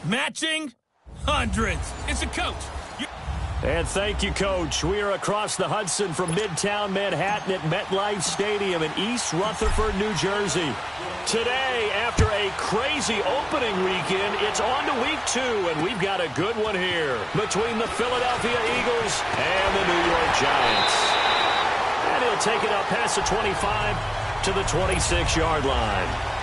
Matching hundreds. It's a coach. And thank you, Coach. We are across the Hudson from Midtown Manhattan at MetLife Stadium in East Rutherford, New Jersey. Today, after a crazy opening weekend, it's on to week 2, and we've got a good one here between the Philadelphia Eagles and the New York Giants. And he'll take it out past the 25 to the 26-yard line.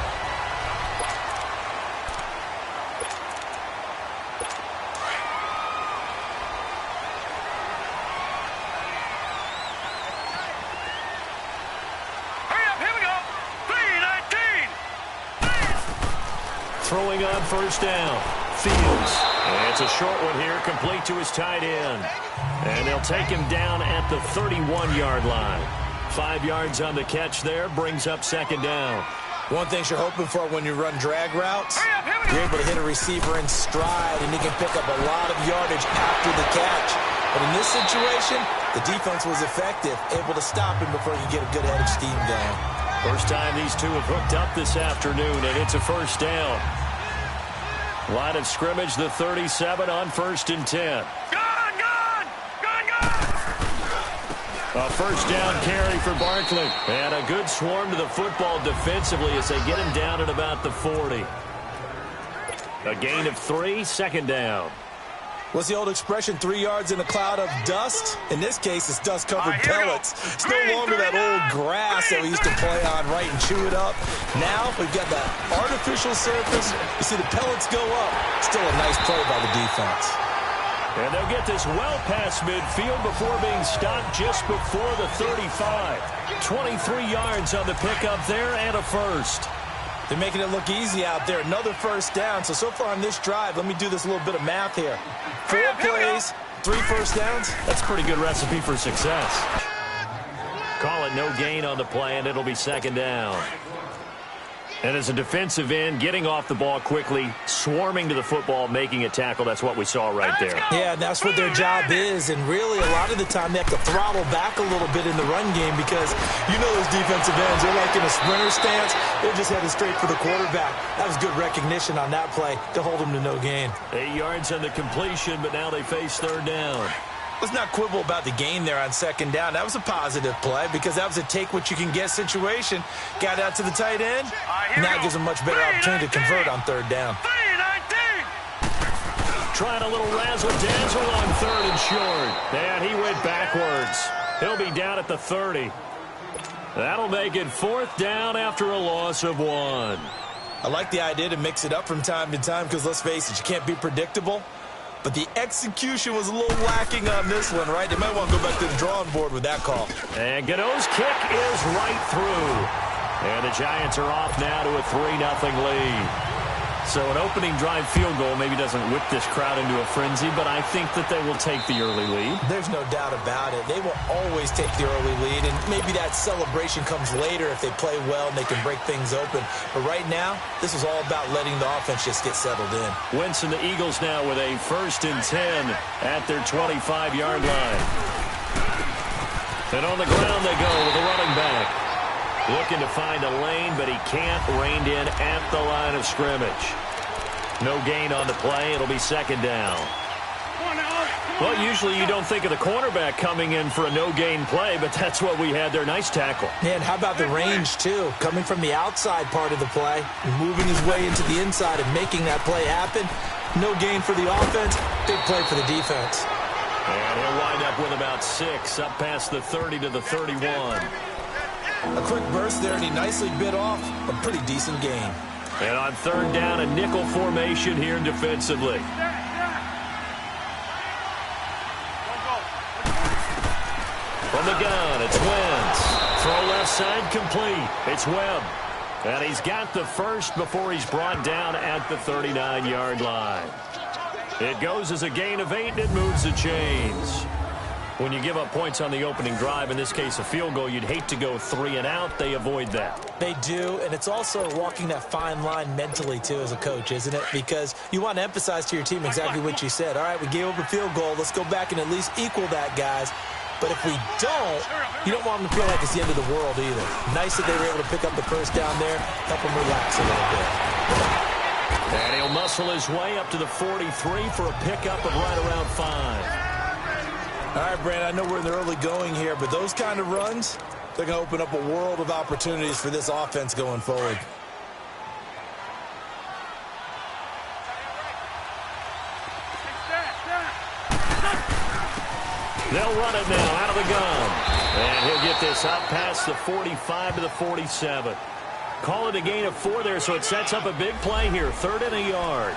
Throwing on first down. Fields. And it's a short one here, complete to his tight end. And they'll take him down at the 31-yard line. 5 yards on the catch there, brings up second down. One thing you're hoping for when you run drag routes, you're able to hit a receiver in stride, and he can pick up a lot of yardage after the catch. But in this situation, the defense was effective, able to stop him before he could get a good head of steam going. First time these two have hooked up this afternoon, and it's a first down. Line of scrimmage, the 37 on 1st and 10. A first down carry for Barkley. And a good swarm to the football defensively as they get him down at about the 40. A gain of 3, second down. What's the old expression, 3 yards in a cloud of dust? In this case, it's dust-covered pellets. It's no longer that old grass that we used to play on, right, and chew it up. Now we've got that artificial surface. You see the pellets go up. Still a nice play by the defense. And they'll get this well past midfield before being stopped just before the 35. 23 yards on the pickup there and a first. They're making it look easy out there. Another first down. So far on this drive, let me do this little bit of math here. 4 plays, 3 first downs. That's a pretty good recipe for success. Call it no gain on the play, and it'll be second down. And as a defensive end, getting off the ball quickly, swarming to the football, making a tackle, that's what we saw right there. Yeah, that's what their job is. And really, a lot of the time, they have to throttle back a little bit in the run game because you know those defensive ends, they're like in a sprinter stance. They're just headed straight for the quarterback. That was good recognition on that play to hold them to no gain. 8 yards on the completion, but now they face third down. Let's not quibble about the gain there on second down. That was a positive play because that was a take-what-you-can-get situation. Got out to the tight end. Now gives them a much better opportunity to convert on third down. Trying a little razzle-dazzle on third and short. And he went backwards. He'll be down at the 30. That'll make it fourth down after a loss of 1. I like the idea to mix it up from time to time because, let's face it, you can't be predictable. But the execution was a little lacking on this one, right? They might want to go back to the drawing board with that call. And Gano's kick is right through. And the Giants are off now to a 3-0 lead. So an opening drive field goal maybe doesn't whip this crowd into a frenzy, but I think that they will take the early lead. There's no doubt about it. They will always take the early lead, and maybe that celebration comes later if they play well and they can break things open. But right now, this is all about letting the offense just get settled in. Wentz and the Eagles now with a 1st and 10 at their 25-yard line. And on the ground they go with the running back. Looking to find a lane, but he can't. Reined in at the line of scrimmage. No gain on the play. It'll be second down. Well, usually you don't think of the cornerback coming in for a no-gain play, but that's what we had there. Nice tackle. Man, how about the range, too? Coming from the outside part of the play, moving his way into the inside and making that play happen. No gain for the offense. Big play for the defense. And he'll wind up with about 6, up past the 30 to the 31. A quick burst there, and he nicely bit off a pretty decent gain. And on third down, a nickel formation here defensively. From the gun, it's Wentz. Throw left side complete. It's Webb. And he's got the first before he's brought down at the 39-yard line. It goes as a gain of 8, and it moves the chains. When you give up points on the opening drive, in this case a field goal, you'd hate to go 3 and out. They avoid that. They do, and it's also walking that fine line mentally, too, as a coach, isn't it? Because you want to emphasize to your team exactly what you said. All right, we gave up a field goal. Let's go back and at least equal that, guys. But if we don't, you don't want them to feel like it's the end of the world either. Nice that they were able to pick up the first down there, help them relax a little bit. And he'll muscle wrestle his way up to the 43 for a pickup of right around 5. All right, Brandon, I know we're in the early going here, but those kind of runs, they're going to open up a world of opportunities for this offense going forward. They'll run it now out of the gun. And he'll get this up past the 45 to the 47. Call it a gain of 4 there, so it sets up a big play here. 3rd and a yard.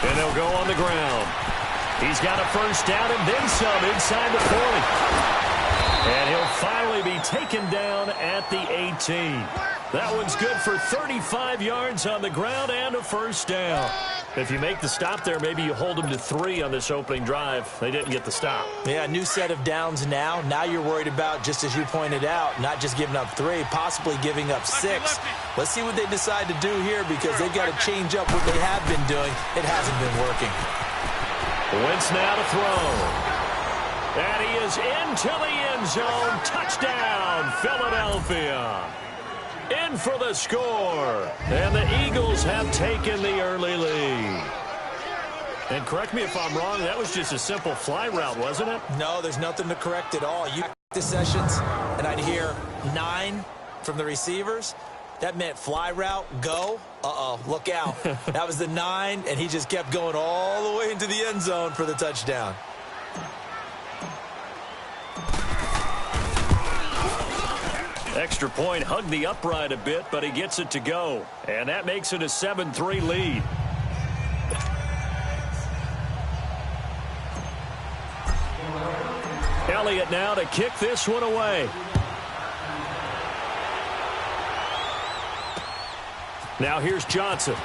And they'll go on the ground. He's got a first down and then some inside the 40. And he'll finally be taken down at the 18. That one's good for 35 yards on the ground and a first down. If you make the stop there, maybe you hold them to 3 on this opening drive. They didn't get the stop. Yeah, new set of downs now. Now you're worried about, just as you pointed out, not just giving up 3, possibly giving up 6. Let's see what they decide to do here, because they've got to change up what they have been doing. It hasn't been working. Wentz now to throw. And he is into the end zone. Touchdown, Philadelphia. In for the score. And the Eagles have taken the early lead. And correct me if I'm wrong, that was just a simple fly route, wasn't it? No, there's nothing to correct at all. You the sessions, and I'd hear 9 from the receivers. That meant fly route, go. Uh-oh, look out. That was the 9, and he just kept going all the way into the end zone for the touchdown. Extra point hugged the upright a bit, but he gets it to go. And that makes it a 7-3 lead. Elliott now to kick this one away. Now here's Johnson.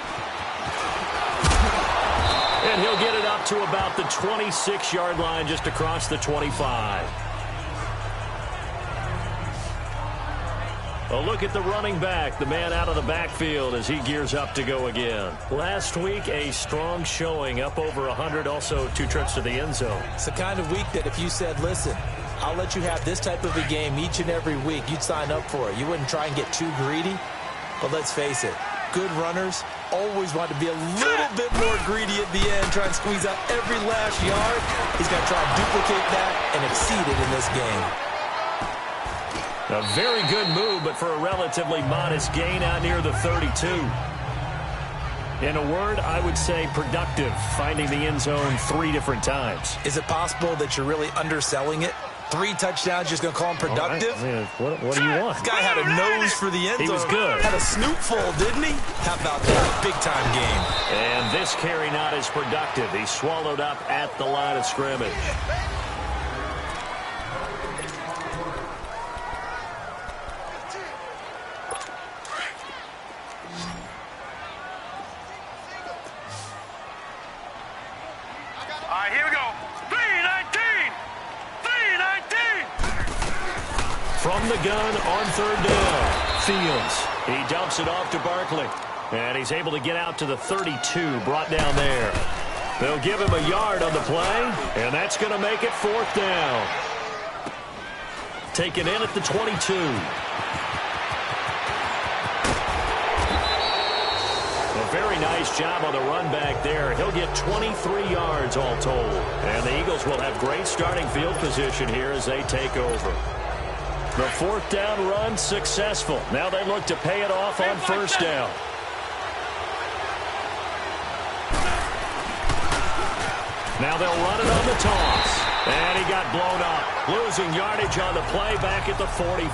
And he'll get it up to about the 26-yard line, just across the 25. A look at the running back, the man out of the backfield as he gears up to go again. Last week, a strong showing, up over 100, also 2 trips to the end zone. It's the kind of week that if you said, listen, I'll let you have this type of a game each and every week, you'd sign up for it. You wouldn't try and get too greedy. But let's face it, good runners always want to be a little bit more greedy at the end, try and squeeze out every last yard. He's going to try and duplicate that and exceed it in this game. A very good move, but for a relatively modest gain out near the 32. In a word, I would say productive, finding the end zone 3 different times. Is it possible that you're really underselling it? 3 touchdowns, just going to call him productive? I mean, what do you want? This guy had a nose for the end zone. He was good. Had a snootful, didn't he? How about that? Big-time game. And this carry not as productive. He swallowed up at the line of scrimmage. Here we go. 3-19. 3-19. From the gun on 3rd down. Fields. He dumps it off to Barkley. And he's able to get out to the 32, brought down there. They'll give him a yard on the play, and that's going to make it 4th down. Taken in at the 22. A very nice job on the run back there. He'll get 23 yards all told. And the Eagles will have great starting field position here as they take over. The 4th down run successful. Now they look to pay it off on 1st down. Now they'll run it on the toss. And he got blown up. Losing yardage on the play back at the 44.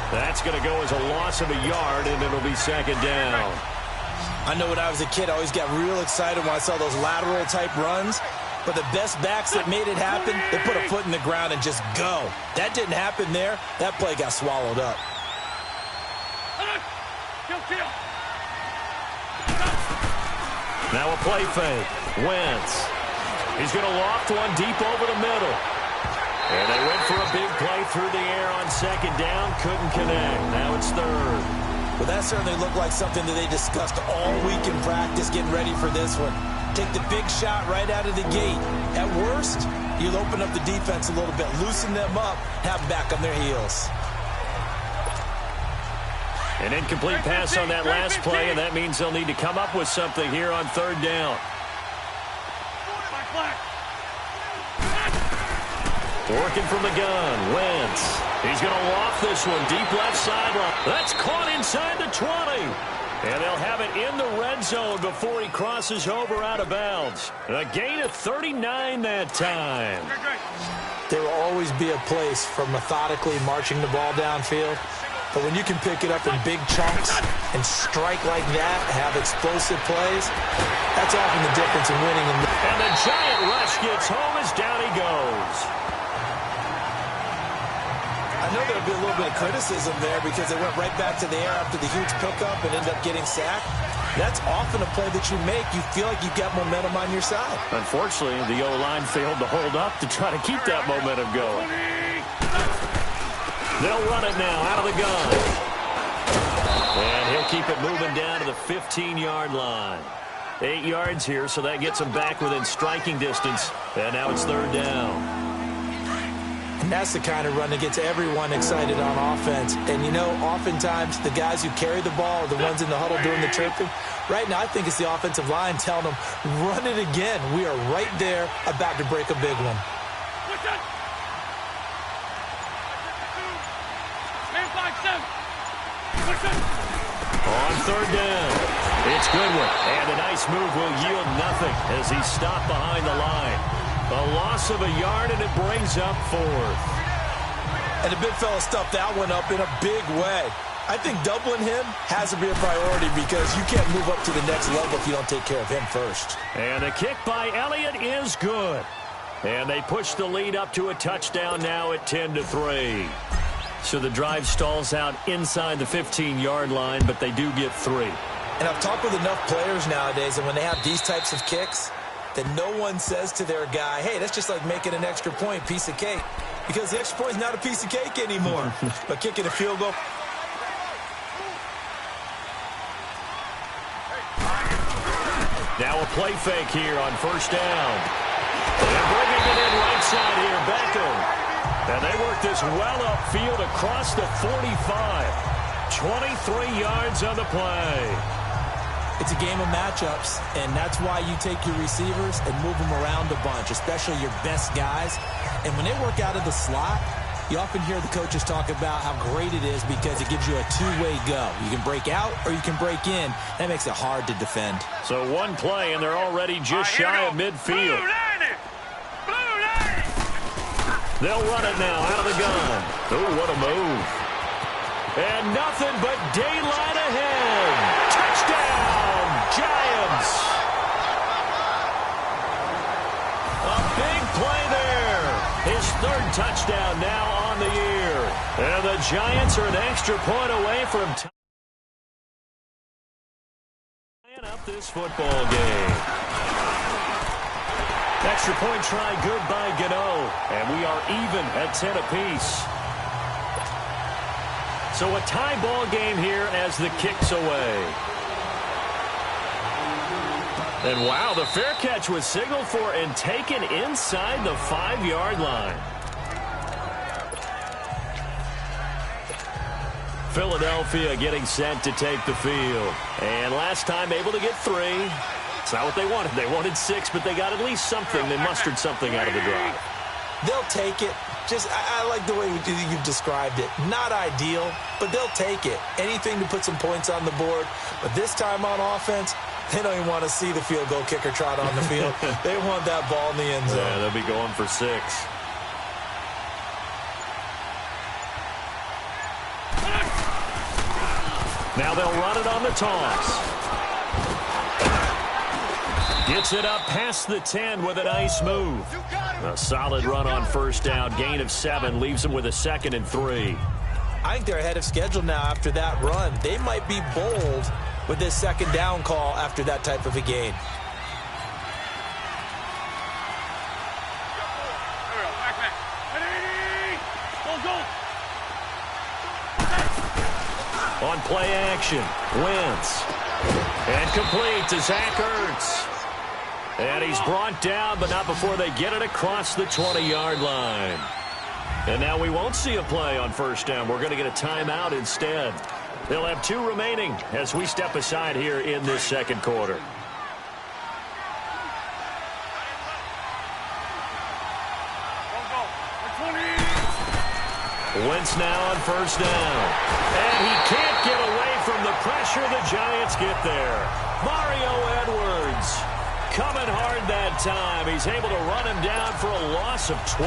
That's going to go as a loss of a yard, and it'll be 2nd down. I know when I was a kid, I always got real excited when I saw those lateral-type runs. But the best backs that made it happen, they put a foot in the ground and just go. That didn't happen there. That play got swallowed up. Now a play fake. Wentz. He's going to loft one deep over the middle. And they went for a big play through the air on second down. Couldn't connect. Now it's third. Well, that certainly looked like something that they discussed all week in practice, getting ready for this one. Take the big shot right out of the gate. At worst, you'll open up the defense a little bit, loosen them up, have them back on their heels. An incomplete pass on that last play, and that means they'll need to come up with something here on third down. Working from the gun, Wentz. He's going to loft this one, deep left sideline. That's caught inside the 20. And they'll have it in the red zone before he crosses over out of bounds. A gain of 39 that time. There will always be a place for methodically marching the ball downfield. But when you can pick it up in big chunks and strike like that, have explosive plays, that's often the difference in winning. And the giant rush gets home as down he goes. I know there'll be a little bit of criticism there because they went right back to the air after the huge pickup and ended up getting sacked. That's often a play that you make. You feel like you've got momentum on your side. Unfortunately, the O-line failed to hold up to try to keep that momentum going. They'll run it now out of the gun. And he'll keep it moving down to the 15-yard line. 8 yards here, so that gets him back within striking distance. And now it's third down. And that's the kind of run that gets everyone excited on offense. And, you know, oftentimes the guys who carry the ball are the ones in the huddle doing the chirping. Right now, I think it's the offensive line telling them, run it again. We are right there about to break a big one. On third down, it's Goodwin. And a nice move will yield nothing as he's stopped behind the line. A loss of a yard, and it brings up fourth. And the big fella stuffed that one up in a big way. I think doubling him has to be a priority because you can't move up to the next level if you don't take care of him first. And the kick by Elliott is good. And they push the lead up to a touchdown now at 10-3. So the drive stalls out inside the 15-yard line, but they do get 3. And I've talked with enough players nowadays, and when they have these types of kicks, that no one says to their guy, hey, that's just like making an extra point, piece of cake. Because the extra point is not a piece of cake anymore. But kicking a field goal. Now a play fake here on first down. And bringing it in right side here, Beckham. And they work this well upfield across the 45. 23 yards on the play. It's a game of matchups, and that's why you take your receivers and move them around a bunch, especially your best guys. And when they work out of the slot, you often hear the coaches talk about how great it is because it gives you a two-way go. You can break out or you can break in. That makes it hard to defend. So one play, and they're already just shy of midfield. They'll run it now out of the gun. Oh, what a move. And nothing but daylight ahead. Touchdown, Giants. A big play there. His third touchdown now on the year. And the Giants are an extra point away from tying up this football game. Extra point try good by Gano. And we are even at 10 apiece. So a tie ball game here as the kick's away. And wow, the fair catch was signaled for and taken inside the 5-yard line. Philadelphia getting set to take the field. And last time able to get 3. It's not what they wanted. They wanted 6, but they got at least something. They mustered something out of the drive. They'll take it. I like the way you've described it. Not ideal, but they'll take it. Anything to put some points on the board. But this time on offense, they don't even want to see the field goal kicker trot on the field. They want that ball in the end zone. Yeah, they'll be going for 6. Now they'll run it on the toss. Gets it up past the 10 with a nice move. A solid run on first down. Gain of 7 leaves them with a 2nd and 3. I think they're ahead of schedule now after that run. They might be bold with this 2nd down call after that type of a gain. On play action, Wentz. And complete to Zach Ertz. And he's brought down, but not before they get it across the 20-yard line. And now we won't see a play on first down. We're going to get a timeout instead. They'll have 2 remaining as we step aside here in this second quarter. Wentz now on first down. And he can't get away from the pressure. The Giants get there. Mario Edwards coming hard that time. He's able to run him down for a loss of 12.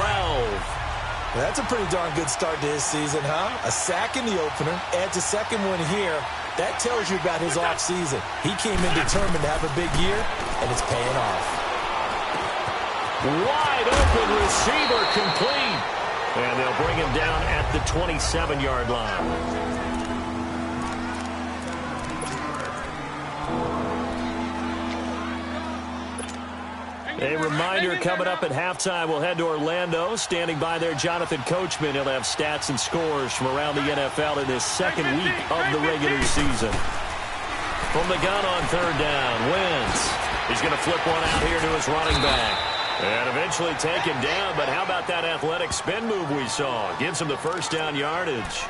That's a pretty darn good start to his season, huh? A sack in the opener, adds a second one here. That tells you about his offseason. He came in determined to have a big year, and it's paying off. Wide open receiver complete. And they'll bring him down at the 27-yard line. A reminder coming up at halftime, we'll head to Orlando. Standing by there, Jonathan Coachman. He'll have stats and scores from around the NFL in this second week of the regular season. From the gun on third down, Wentz. He's going to flip one out here to his running back. And eventually taken down, but how about that athletic spin move we saw? Gives him the first down yardage.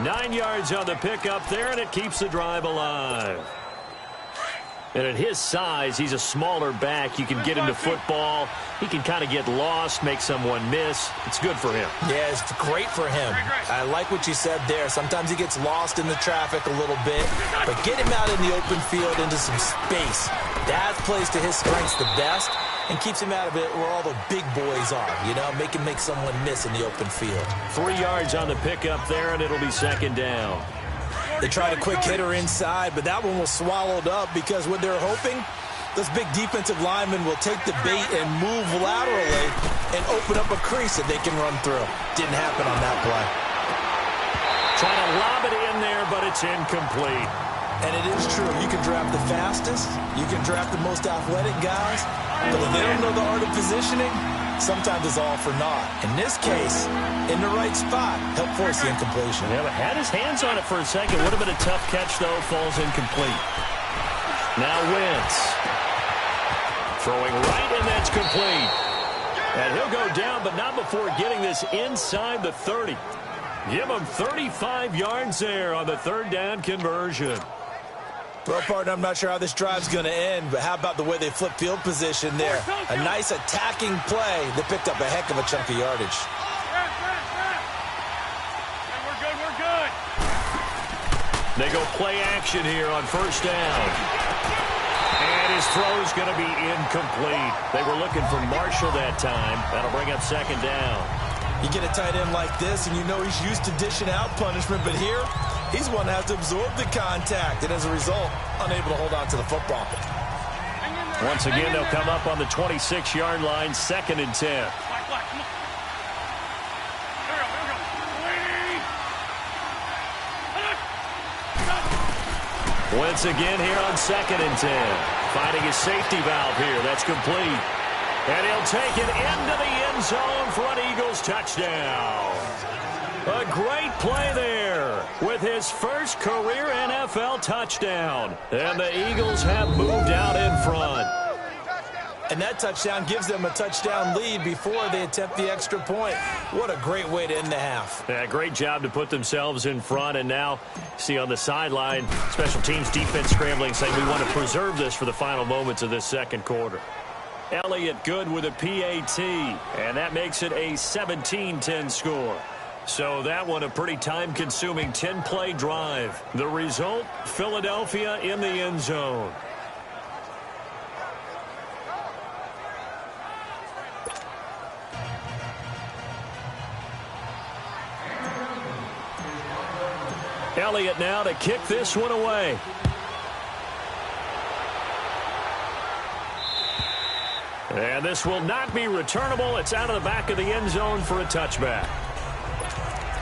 9 yards on the pickup there, and it keeps the drive alive. And at his size, he's a smaller back. You can get into football. He can kind of get lost, make someone miss. It's good for him. Yeah, it's great for him. I like what you said there. Sometimes he gets lost in the traffic a little bit, but get him out in the open field into some space. That plays to his strengths the best and keeps him out of it where all the big boys are, you know, make him make someone miss in the open field. 3 yards on the pickup there, and it'll be second down. They tried a quick hitter inside, but that one was swallowed up because what they're hoping, those big defensive linemen will take the bait and move laterally and open up a crease that they can run through. Didn't happen on that play. Trying to lob it in there, but it's incomplete. And it is true. You can draft the fastest, you can draft the most athletic guys, but if they don't know the art of positioning, sometimes it's all for naught. In this case, in the right spot, help force the incompletion. Yeah, but had his hands on it for a second. Would have been a tough catch, though. Falls incomplete. Now Wentz. Throwing right, and that's complete. And he'll go down, but not before getting this inside the 30. Give him 35 yards there on the third down conversion. Well, partner, I'm not sure how this drive's going to end, but how about the way they flip field position there? A nice attacking play that picked up a heck of a chunk of yardage. We're good, we're good. They go play action here on first down. And his throw's going to be incomplete. They were looking for Marshall that time. That'll bring up second down. You get a tight end like this, and you know he's used to dishing out punishment, but here, he's one that has to absorb the contact, and as a result, unable to hold on to the football. Once again, they'll come up on the 26-yard line, 2nd and 10. Black, come on. Here we go. Once again here on 2nd and 10. Finding his safety valve here. That's complete. And he'll take it into the end zone for an Eagles touchdown. A great play there with his first career NFL touchdown. And the Eagles have moved out in front. And that touchdown gives them a touchdown lead before they attempt the extra point. What a great way to end the half. Yeah, great job to put themselves in front. And now, see on the sideline, special teams defense scrambling, saying we want to preserve this for the final moments of this second quarter. Elliott good with a PAT, and that makes it a 17-10 score. So that one a pretty time-consuming 10-play drive. The result, Philadelphia in the end zone. Elliott now to kick this one away. And this will not be returnable. It's out of the back of the end zone for a touchback.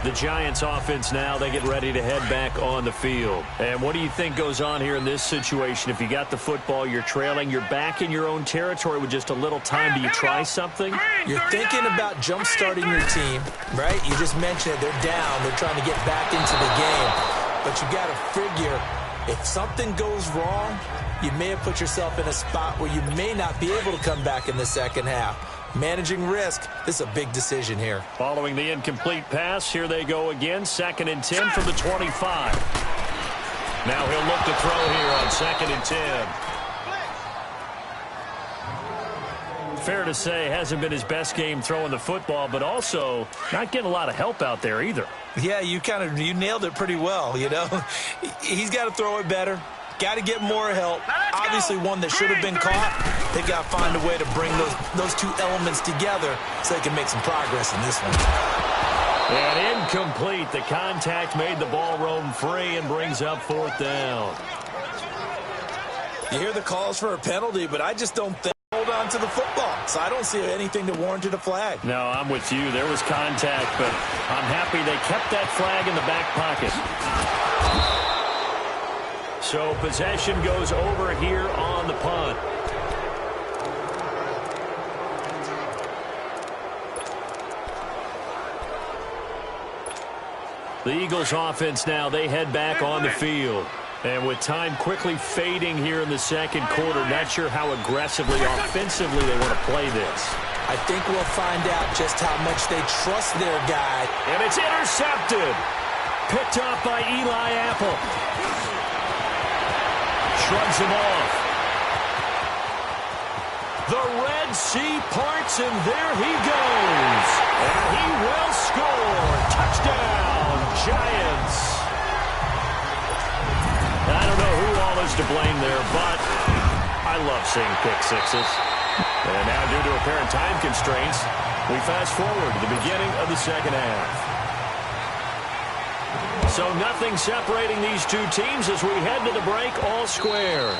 The Giants offense now, they get ready to head back on the field. And what do you think goes on here in this situation? If you got the football, you're trailing, you're back in your own territory with just a little time. Do you try something? You're thinking about jump-starting your team, right? You just mentioned it. They're down. They're trying to get back into the game. but you got to figure if something goes wrong, you may have put yourself in a spot where you may not be able to come back in the second half. Managing risk, this is a big decision here. Following the incomplete pass, here they go again. 2nd and 10 from the 25. Now he'll look to throw here on 2nd and 10. Fair to say, hasn't been his best game throwing the football, but also not getting a lot of help out there either. Yeah, you nailed it pretty well, you know. He's got to throw it better. Got to get more help. Obviously one that should have been caught. They got to find a way to bring those two elements together so they can make some progress in this one. And incomplete. The contact made the ball roam free and brings up 4th down. You hear the calls for a penalty, but I just don't think hold on to the football. So I don't see anything to warrant a flag. No, I'm with you. There was contact, but I'm happy they kept that flag in the back pocket. So possession goes over here on the punt. The Eagles offense now, they head back on the field. And with time quickly fading here in the second quarter, not sure how aggressively, offensively they want to play this. I think we'll find out just how much they trust their guy. And it's intercepted. Picked off by Eli Apple. Shrugs him off. The Red Sea parts, and there he goes. And he will score. Touchdown, Giants. I don't know who all is to blame there, but I love seeing pick sixes. And now, due to apparent time constraints, we fast forward to the beginning of the second half. So nothing separating these two teams as we head to the break, all square.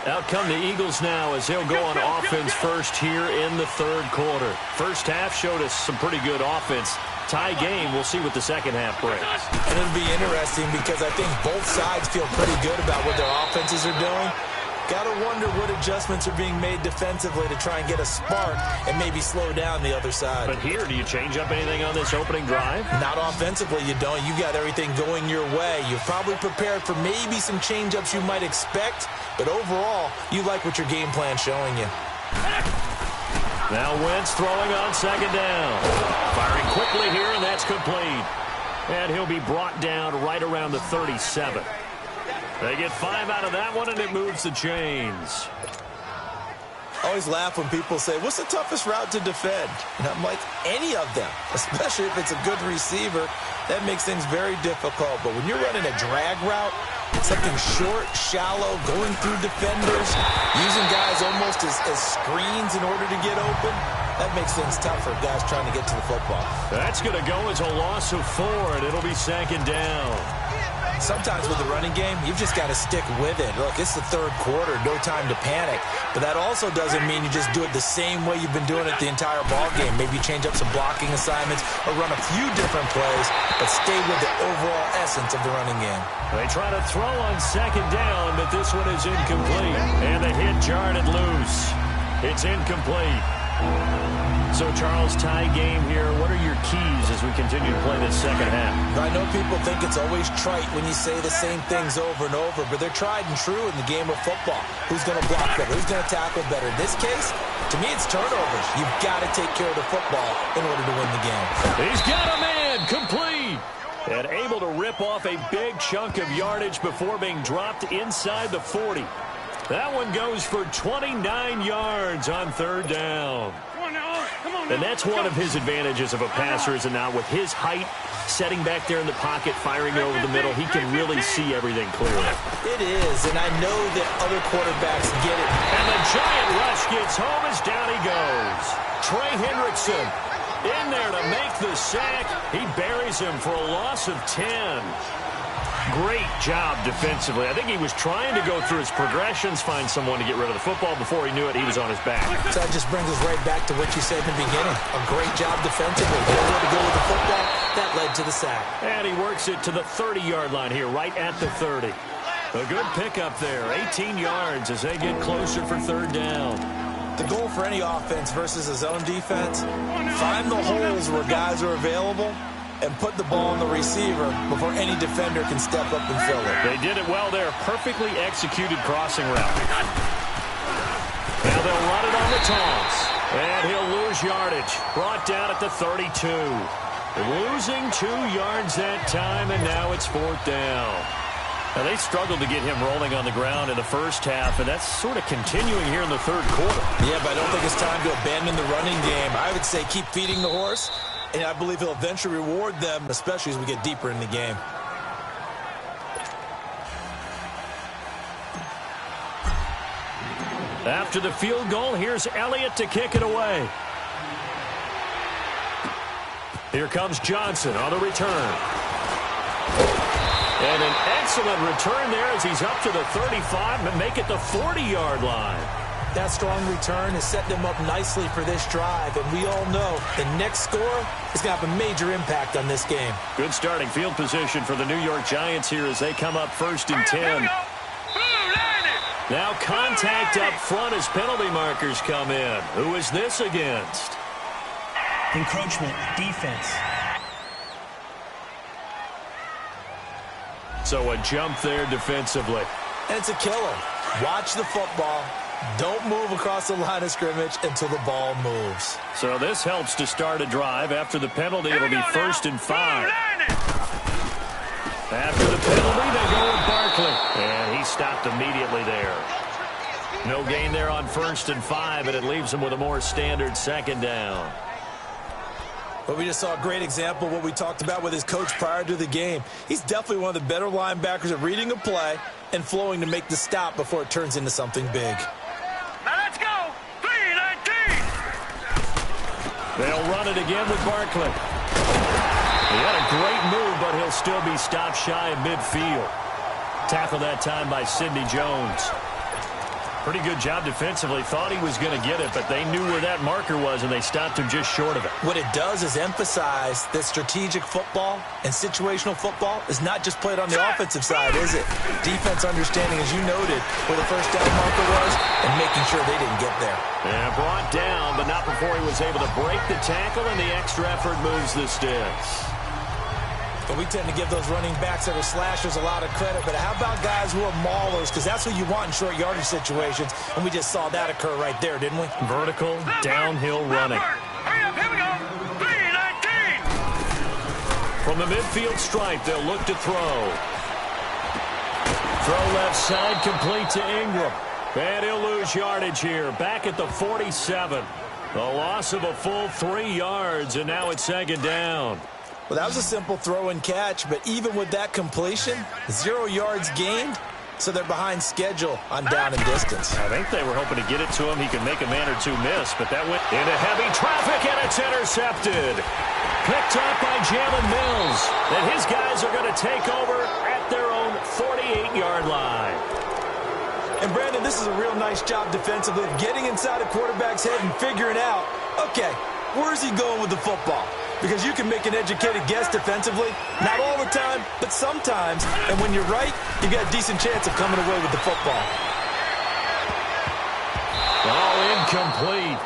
Out come the Eagles now as they'll go on offense first here in the third quarter. First half showed us some pretty good offense. Tie game, we'll see what the second half brings. And it'll be interesting because I think both sides feel pretty good about what their offenses are doing. Got to wonder what adjustments are being made defensively to try and get a spark and maybe slow down the other side. But here, do you change up anything on this opening drive? Not offensively, you don't. You got everything going your way. You're probably prepared for maybe some change-ups you might expect, but overall, you like what your game plan's showing you. Now Wentz throwing on 2nd down. Firing quickly here, and that's complete. And he'll be brought down right around the 37. They get 5 out of that one, and it moves the chains. I always laugh when people say, what's the toughest route to defend? And I'm like, any of them, especially if it's a good receiver. That makes things very difficult. But when you're running a drag route, something short, shallow, going through defenders, using guys almost as screens in order to get open, that makes things tough for guys trying to get to the football. That's going to go as a loss of 4, and it'll be 2nd down. Sometimes with the running game, you've just got to stick with it. Look, it's the third quarter, no time to panic. But that also doesn't mean you just do it the same way you've been doing it the entire ball game. Maybe change up some blocking assignments or run a few different plays, but stay with the overall essence of the running game. They try to throw on 2nd down, but this one is incomplete. And the hit jarred it loose. It's incomplete. So, Charles, tie game here. What are your keys as we continue to play this second half? I know people think it's always trite when you say the same things over and over, but they're tried and true in the game of football. Who's going to block better? Who's going to tackle better? In this case, to me, it's turnovers. You've got to take care of the football in order to win the game. He's got a man, complete. And able to rip off a big chunk of yardage before being dropped inside the 40. That one goes for 29 yards on 3rd down. And that's one of his advantages of a passer, is not with his height, setting back there in the pocket, firing over the middle, he can really see everything clearly. It is, and I know that other quarterbacks get it. And the giant rush gets home as down he goes. Trey Hendrickson in there to make the sack. He buries him for a loss of 10. Great job defensively. I think he was trying to go through his progressions, find someone to get rid of the football. Before he knew it, he was on his back. So that just brings us right back to what you said in the beginning. A great job defensively. Nowhere to go with the football. That led to the sack. And he works it to the 30-yard line here, right at the 30. A good pickup there. 18 yards as they get closer for 3rd down. The goal for any offense versus a zone defense, find the holes where guys are available and put the ball on the receiver before any defender can step up and fill it. They did it well there. Perfectly executed crossing route. Now they'll run it on the toss. And he'll lose yardage. Brought down at the 32. Losing 2 yards that time, and now it's 4th down. Now, they struggled to get him rolling on the ground in the first half, and that's sort of continuing here in the 3rd quarter. Yeah, but I don't think it's time to abandon the running game. I would say keep feeding the horse, and I believe he'll eventually reward them, especially as we get deeper in the game. After the field goal, here's Elliott to kick it away. Here comes Johnson on the return. And an excellent return there as he's up to the 35 and make it the 40-yard line. That strong return has set them up nicely for this drive, and we all know the next score is going to have a major impact on this game. Good starting field position for the New York Giants here as they come up 1st and 10. Now contact up front as penalty markers come in. Who is this against? Encroachment, defense. So a jump there defensively. And it's a killer. Watch the football. Don't move across the line of scrimmage until the ball moves. So this helps to start a drive. After the penalty, it'll be 1st and 5. After the penalty, they go with Barkley. And he stopped immediately there. No gain there on 1st and 5, and it leaves him with a more standard 2nd down. But we just saw a great example of what we talked about with his coach prior to the game. He's definitely one of the better linebackers at reading a play and flowing to make the stop before it turns into something big. Now let's go. 3-19. They'll run it again with Barkley. He had a great move, but he'll still be stopped shy of midfield. Tackled that time by Sidney Jones. Pretty good job defensively. Thought he was going to get it, but they knew where that marker was, and they stopped him just short of it. What it does is emphasize that strategic football and situational football is not just played on the offensive side, is it? Defense understanding, as you noted, where the 1st down marker was and making sure they didn't get there. And brought down, but not before he was able to break the tackle, and the extra effort moves the sticks. But we tend to give those running backs that are slashers a lot of credit. But how about guys who are maulers? Because that's what you want in short yardage situations. And we just saw that occur right there, didn't we? Vertical, downhill running. Hurry up, here we go. 3-19. From the midfield stripe, they'll look to throw. Throw left side, complete to Ingram. And he'll lose yardage here. Back at the 47. The loss of a full 3 yards, and now it's 2nd down. Well, that was a simple throw and catch, but even with that completion, 0 yards gained, so they're behind schedule on down and distance. I think they were hoping to get it to him. He could make a man or two miss, but that went into heavy traffic, and it's intercepted. Picked up by Jalen Mills, and his guys are going to take over at their own 48-yard line. And, Brandon, this is a real nice job defensively of getting inside a quarterback's head and figuring out, okay, where's he going with the football? Because you can make an educated guess defensively. Not all the time, but sometimes. And when you're right, you got a decent chance of coming away with the football. All incomplete.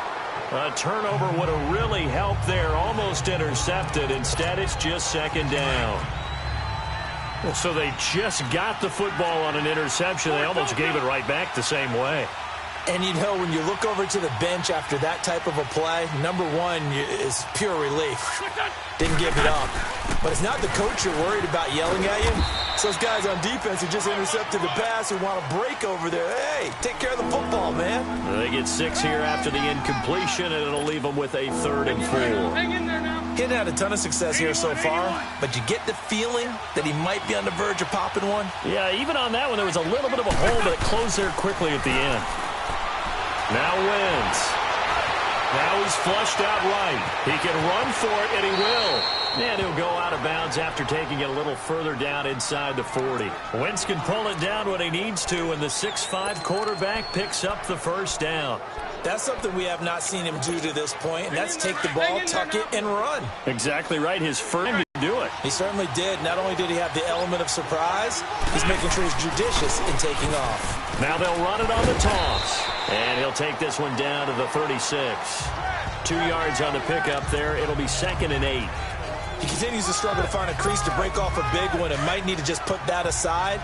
A turnover would have really helped there. Almost intercepted. Instead, it's just 2nd down. Well, so they just got the football on an interception. They almost gave it right back the same way. And, you know, when you look over to the bench after that type of a play, number one is pure relief. Didn't give it up. But it's not the coach you're worried about yelling at you. It's those guys on defense who just intercepted the pass who want to break over there. Hey, take care of the football, man. They get 6 here after the incompletion, and it'll leave them with a 3rd and 4. He hadn't had a ton of success here so far, but you get the feeling that he might be on the verge of popping one. Yeah, even on that one, there was a little bit of a hole, but it closed there quickly at the end. Now wins. Now he's flushed out right. He can run for it, and he will. And he'll go out of bounds after taking it a little further down inside the 40. Wentz can pull it down when he needs to, and the 6'5" quarterback picks up the 1st down. That's something we have not seen him do to this point, and that's take the ball, tuck it, and run. Exactly right. His first to do it. He certainly did. Not only did he have the element of surprise, he's making sure he's judicious in taking off. Now they'll run it on the toss. And he'll take this one down to the 36. 2 yards on the pickup there. It'll be 2nd and 8. He continues to struggle to find a crease to break off a big one and might need to just put that aside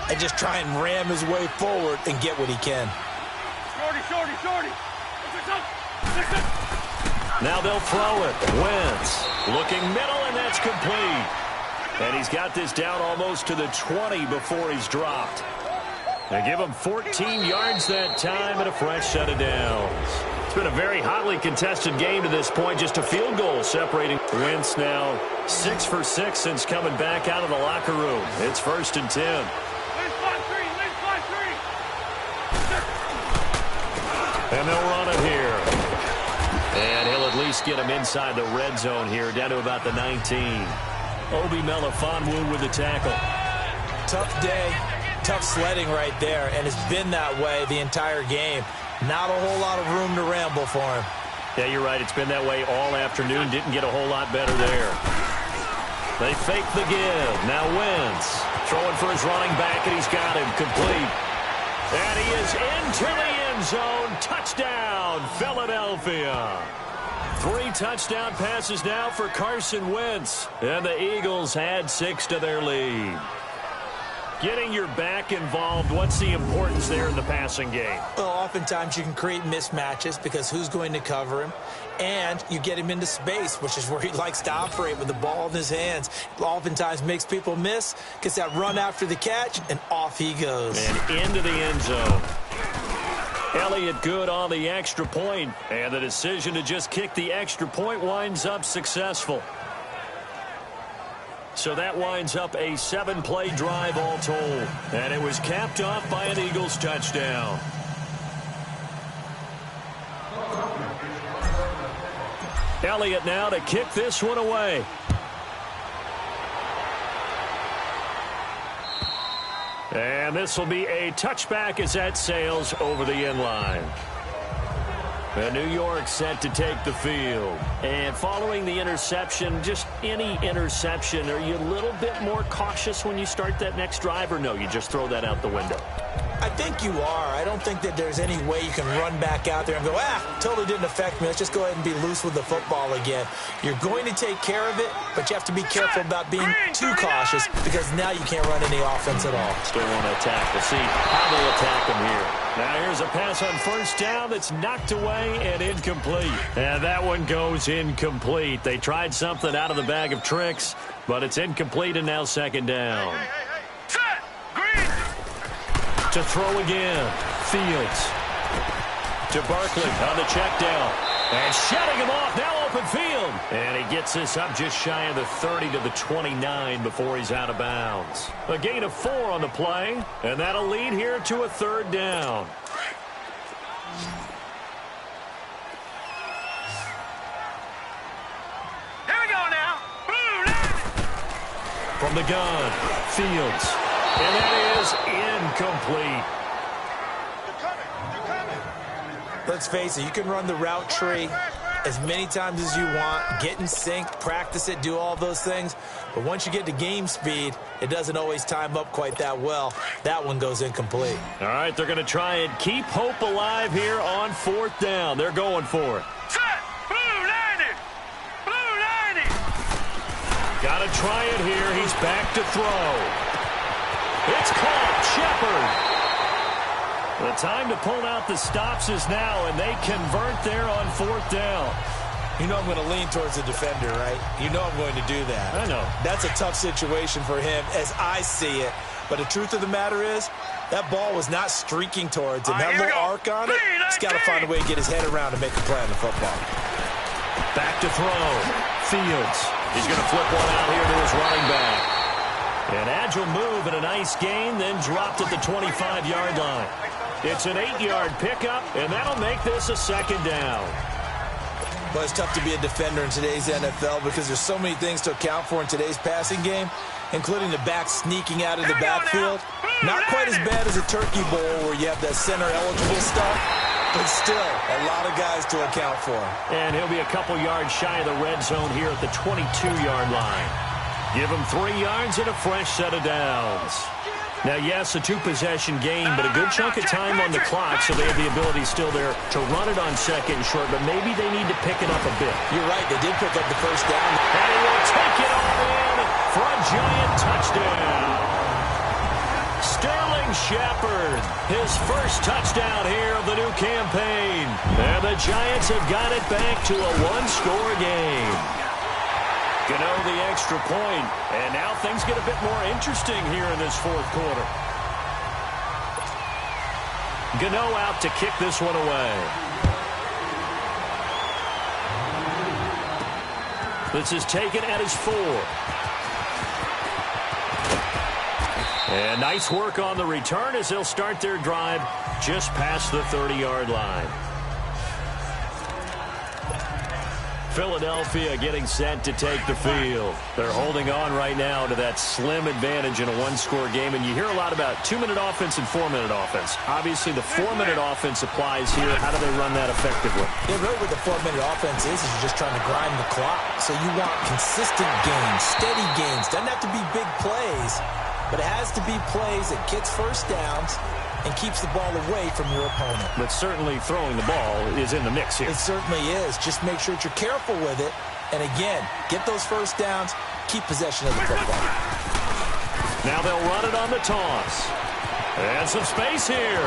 and just try and ram his way forward and get what he can. Shorty. Now they'll throw it. Wentz looking middle, and that's complete. And he's got this down almost to the 20 before he's dropped. They give him 14 yards that time and a fresh set of downs. It's been a very hotly contested game to this point. Just a field goal separating. Wentz now 6 for 6 since coming back out of the locker room. It's 1st and 10. Lead 5-3. And they'll run it here. And he'll at least get him inside the red zone here, down to about the 19. Obi Melifonwu with the tackle. Tough day. Tough sledding right there, and it's been that way the entire game. Not a whole lot of room to ramble for him. Yeah, you're right. It's been that way all afternoon. Didn't get a whole lot better there. They fake the give. Now Wentz throwing for his running back, and he's got him complete. And he is into the end zone. Touchdown, Philadelphia. 3 touchdown passes now for Carson Wentz. And the Eagles add 6 to their lead. Getting your back involved, what's the importance there in the passing game? Well, oftentimes you can create mismatches because who's going to cover him? And you get him into space, which is where he likes to operate with the ball in his hands. Oftentimes makes people miss, gets that run after the catch, and off he goes. And into the end zone. Elliott good on the extra point, and the decision to just kick the extra point winds up successful. So that winds up a 7-play drive all told. And it was capped off by an Eagles touchdown. Elliott now to kick this one away. And this will be a touchback as that sails over the end line. And New York set to take the field. And following the interception, just any interception, are you a little bit more cautious when you start that next drive, or no, you just throw that out the window? I think you are. I don't think that there's any way you can run back out there and go, totally didn't affect me. Let's just go ahead and be loose with the football again. You're going to take care of it, but you have to be careful about being too cautious because now you can't run any offense at all. Still want to attack. We'll see how they attack him here. Now here's a pass on 1st down that's knocked away and incomplete. And that one goes incomplete. They tried something out of the bag of tricks, but it's incomplete and now 2nd down. Set. Green. To throw again. Fields. To Barkley on the check down. And shutting him off. Now open field. And he gets this up just shy of the 30 to the 29 before he's out of bounds. A gain of 4 on the play. And that'll lead here to a 3rd down. Here we go now. Blue line. From the gun. Fields. And that is incomplete. Let's face it, you can run the route tree as many times as you want, get in sync, practice it, do all those things. But once you get to game speed, it doesn't always time up quite that well. That one goes incomplete. All right, they're going to try and keep hope alive here on 4th down. They're going for it. Set. Blue 90. Blue 90. Got to try it here. He's back to throw. It's caught. Shepard. The time to pull out the stops is now, and they convert there on 4th down. You know I'm going to lean towards the defender, right? You know I'm going to do that. I know. That's a tough situation for him as I see it. But the truth of the matter is, that ball was not streaking towards him. That little arc on it, he's got to find a way to get his head around and make a play on the football. Back to throw. Fields. He's going to flip one out here to his running back. An agile move and a nice gain, then dropped at the 25-yard line. It's an 8-yard pickup, and that'll make this a 2nd down. But it's tough to be a defender in today's NFL because there's so many things to account for in today's passing game, including the back sneaking out of the backfield. Not quite as bad as a turkey bowl where you have that center-eligible stuff, but still a lot of guys to account for. And he'll be a couple yards shy of the red zone here at the 22-yard line. Give them 3 yards and a fresh set of downs. Now, yes, a 2-possession game, but a good chunk of time on the clock, so they have the ability still there to run it on second and short, but maybe they need to pick it up a bit. You're right. They did pick up the first down. And he will take it all in for a giant touchdown. Sterling Shepard, his first touchdown here of the new campaign. And the Giants have got it back to a 1-score game. Gano the extra point, and now things get a bit more interesting here in this fourth quarter. Gano out to kick this one away. This is taken at his 4. And nice work on the return as they'll start their drive just past the 30-yard line. Philadelphia getting set to take the field. They're holding on right now to that slim advantage in a 1-score game, and you hear a lot about 2-minute offense and 4-minute offense. Obviously, the 4-minute offense applies here. How do they run that effectively? Yeah, really what the 4-minute offense is you're just trying to grind the clock. So you want consistent gains, steady gains. Doesn't have to be big plays, but it has to be plays that gets first downs and keeps the ball away from your opponent. But certainly throwing the ball is in the mix here. It certainly is. Just make sure that you're careful with it. And again, get those first downs, keep possession of the football. Now they'll run it on the toss. And some space here.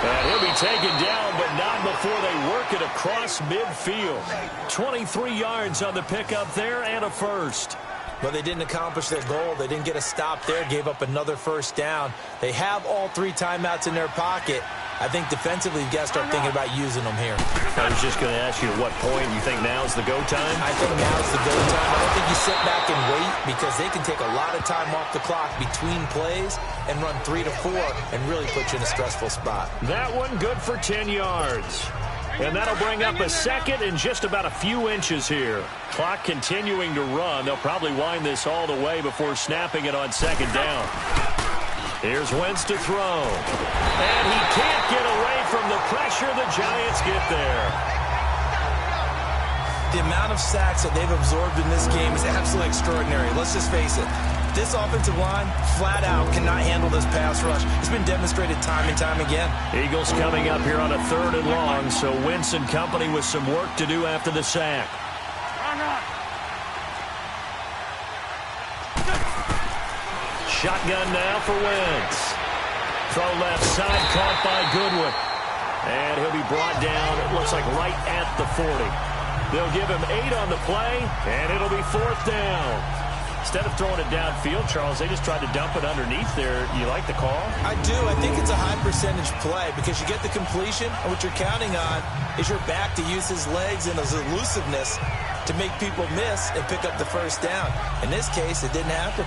And he'll be taken down, but not before they work it across midfield. 23 yards on the pickup there and a first. But they didn't accomplish their goal. They didn't get a stop there, gave up another first down. They have all 3 timeouts in their pocket. I think defensively, you've got to start thinking about using them here. I was just going to ask you at what point you think now's the go time? I think now's the go time. I don't think you sit back and wait because they can take a lot of time off the clock between plays and run 3 to 4 and really put you in a stressful spot. That one good for 10 yards. And that'll bring up a second and just about a few inches here. Clock continuing to run. They'll probably wind this all the way before snapping it on second down. Here's Wentz to throw. And he can't get away from the pressure. The Giants get there. The amount of sacks that they've absorbed in this game is absolutely extraordinary. Let's just face it. This offensive line, flat out, cannot handle this pass rush. It's been demonstrated time and time again. Eagles coming up here on a 3rd and long, so Wentz and company with some work to do after the sack. Shotgun now for Wentz. Throw left side, caught by Goodwin. And he'll be brought down, it looks like right at the 40. They'll give him 8 on the play, and it'll be 4th down. Instead of throwing it downfield, Charles, they just tried to dump it underneath there. You like the call? I do. I think it's a high-percentage play because you get the completion, and what you're counting on is your back to use his legs and his elusiveness to make people miss and pick up the first down. In this case, it didn't happen.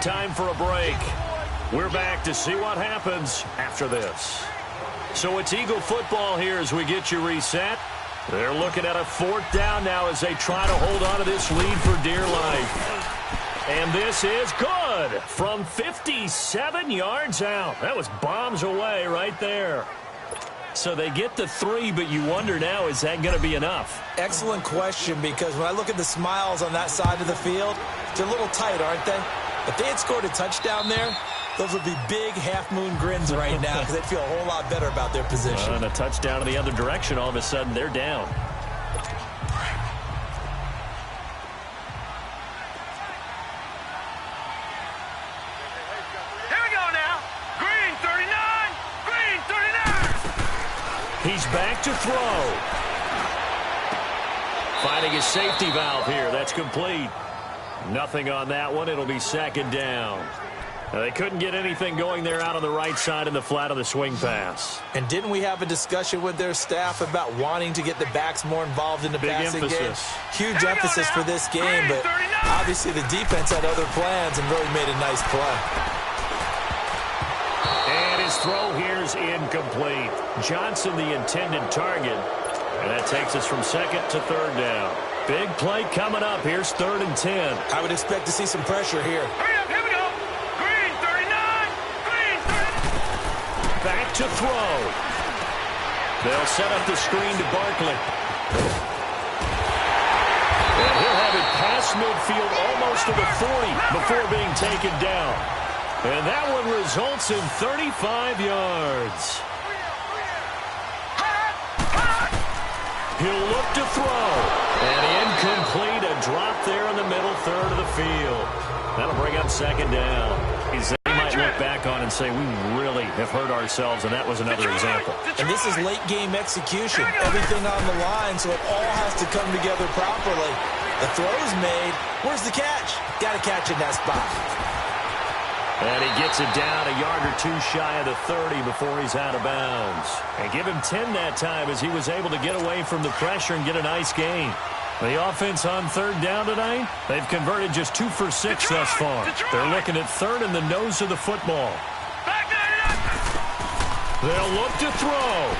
Time for a break. We're back to see what happens after this. So it's Eagle football here as we get you reset. They're looking at a 4th down now as they try to hold on to this lead for dear life. And this is good from 57 yards out. That was bombs away right there. So they get the 3, but you wonder now, is that going to be enough? Excellent question, because when I look at the smiles on that side of the field, they're a little tight, aren't they? If they had scored a touchdown there, those would be big half-moon grins right now because they'd feel a whole lot better about their position. And a touchdown in the other direction, all of a sudden they're down. Here we go now. Green 39. Green 39. He's back to throw. Finding his safety valve here. That's complete. Nothing on that one. It'll be 2nd down. Now, they couldn't get anything going there out on the right side in the flat of the swing pass. And didn't we have a discussion with their staff about wanting to get the backs more involved in the passing game? Huge emphasis for this game, but obviously the defense had other plans and really made a nice play. And his throw here is incomplete. Johnson, the intended target. And that takes us from second to third down. Big play coming up. Here's 3rd and 10. I would expect to see some pressure here. Hurry up, here we go. Green 39. Green 39. Back to throw. They'll set up the screen to Barkley. And he'll have it past midfield almost to the 40 before being taken down. And that one results in 35 yards. He'll look to throw. And incomplete, a drop there in the middle third of the field. That'll bring up 2nd down. They might look back on and say, we really have hurt ourselves, and that was another example. And this is late-game execution. Everything on the line, so it all has to come together properly. The throw's made. Where's the catch? Got to catch in that spot. And he gets it down a yard or 2 shy of the 30 before he's out of bounds. And give him 10 that time as he was able to get away from the pressure and get a nice gain. The offense on 3rd down tonight, they've converted just 2 for 6 thus far. They're looking at 3rd in the nose of the football. They'll look to throw.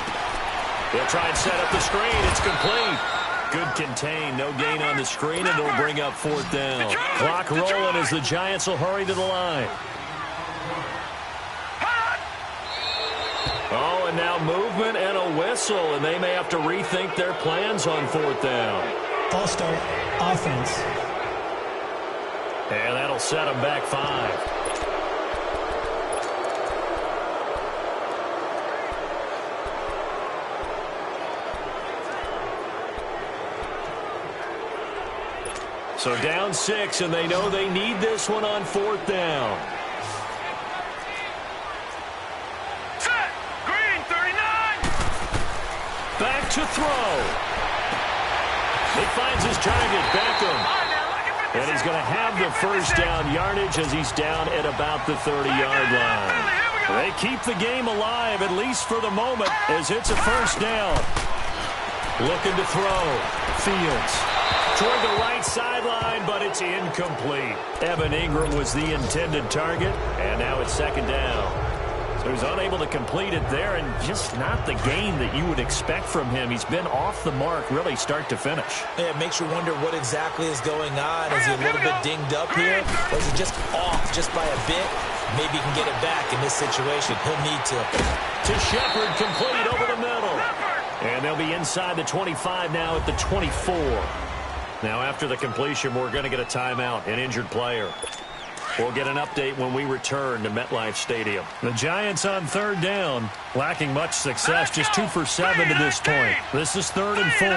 They'll try and set up the screen. It's complete. Good contain. No gain on the screen, and it'll bring up 4th down. Clock rolling as the Giants will hurry to the line. Oh, and now movement and a whistle, and they may have to rethink their plans on 4th down. False start, offense. And that'll set them back 5. So down 6, and they know they need this one on 4th down. Set. Green 39. Back to throw. He finds his target, Beckham. And he's going to have the 1st down yardage as he's down at about the 30-yard line. They keep the game alive, at least for the moment, as it's a 1st down. Looking to throw. Fields. Toward the right sideline, but it's incomplete. Evan Ingram was the intended target, and now it's 2nd down. So he's unable to complete it there, and just not the game that you would expect from him. He's been off the mark, really, start to finish. Yeah, it makes you wonder what exactly is going on. Is he a little bit dinged up here? Or is he just off just by a bit? Maybe he can get it back in this situation. He'll need to. To Shepard, complete over the middle. And they'll be inside the 25 now at the 24. Now, after the completion, we're going to get a timeout, an injured player. We'll get an update when we return to MetLife Stadium. The Giants on 3rd down, lacking much success, just 2 for 7 to this point. This is 3rd and 4.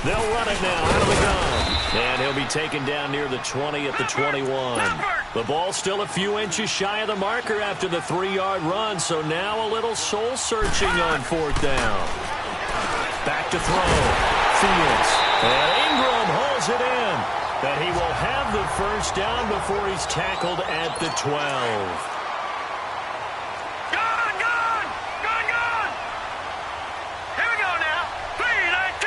They'll run it now out of the gun. And he'll be taken down near the 20 at the 21. The ball still a few inches shy of the marker after the 3-yard run, so now a little soul-searching on 4th down. Back to throw. Fields. And Ingram holds it in. That he will have the 1st down before he's tackled at the 12. Gone, gone, gone, gone. Here we go now. 3-19.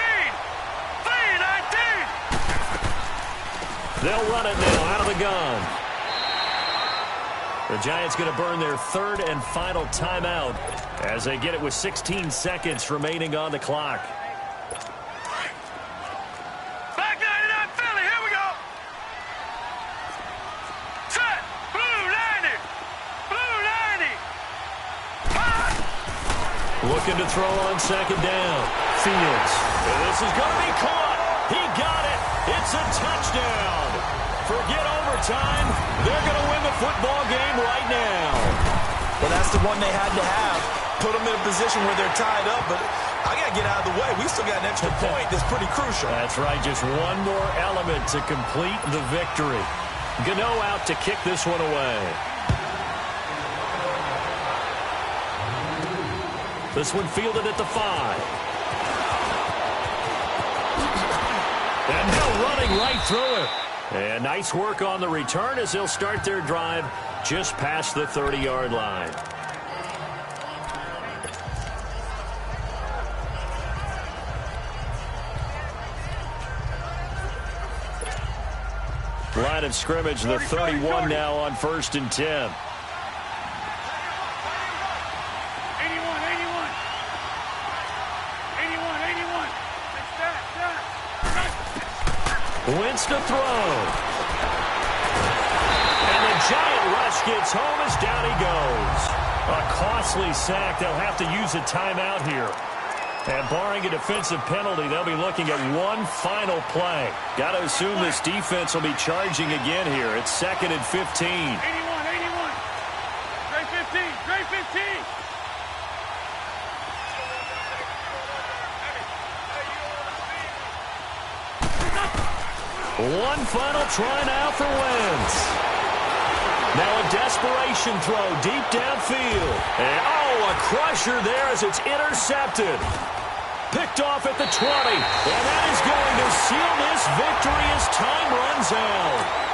3-19. They'll run it now out of the gun. The Giants going to burn their 3rd and final timeout as they get it with 16 seconds remaining on the clock. Looking to throw on 2nd down. Fields. And this is going to be caught. He got it. It's a touchdown. Forget overtime. They're going to win the football game right now. Well, that's the one they had to have. Put them in a position where they're tied up, but I got to get out of the way. We still got an extra point that's pretty crucial. That's right. Just one more element to complete the victory. Gano out to kick this one away. This one fielded at the 5. And now running right through it. And nice work on the return as they'll start their drive just past the 30-yard line. Line of scrimmage, the 31 now on 1st and 10. Wentz to throw. And the giant rush gets home as down he goes. A costly sack. They'll have to use a timeout here. And barring a defensive penalty, they'll be looking at one final play. Got to assume this defense will be charging again here. It's 2nd and 15. 81. Great 15. Great 15. One final try now for Wentz. Now a desperation throw deep downfield. And, a crusher there as it's intercepted. Picked off at the 20. And that is going to seal this victory as time runs out.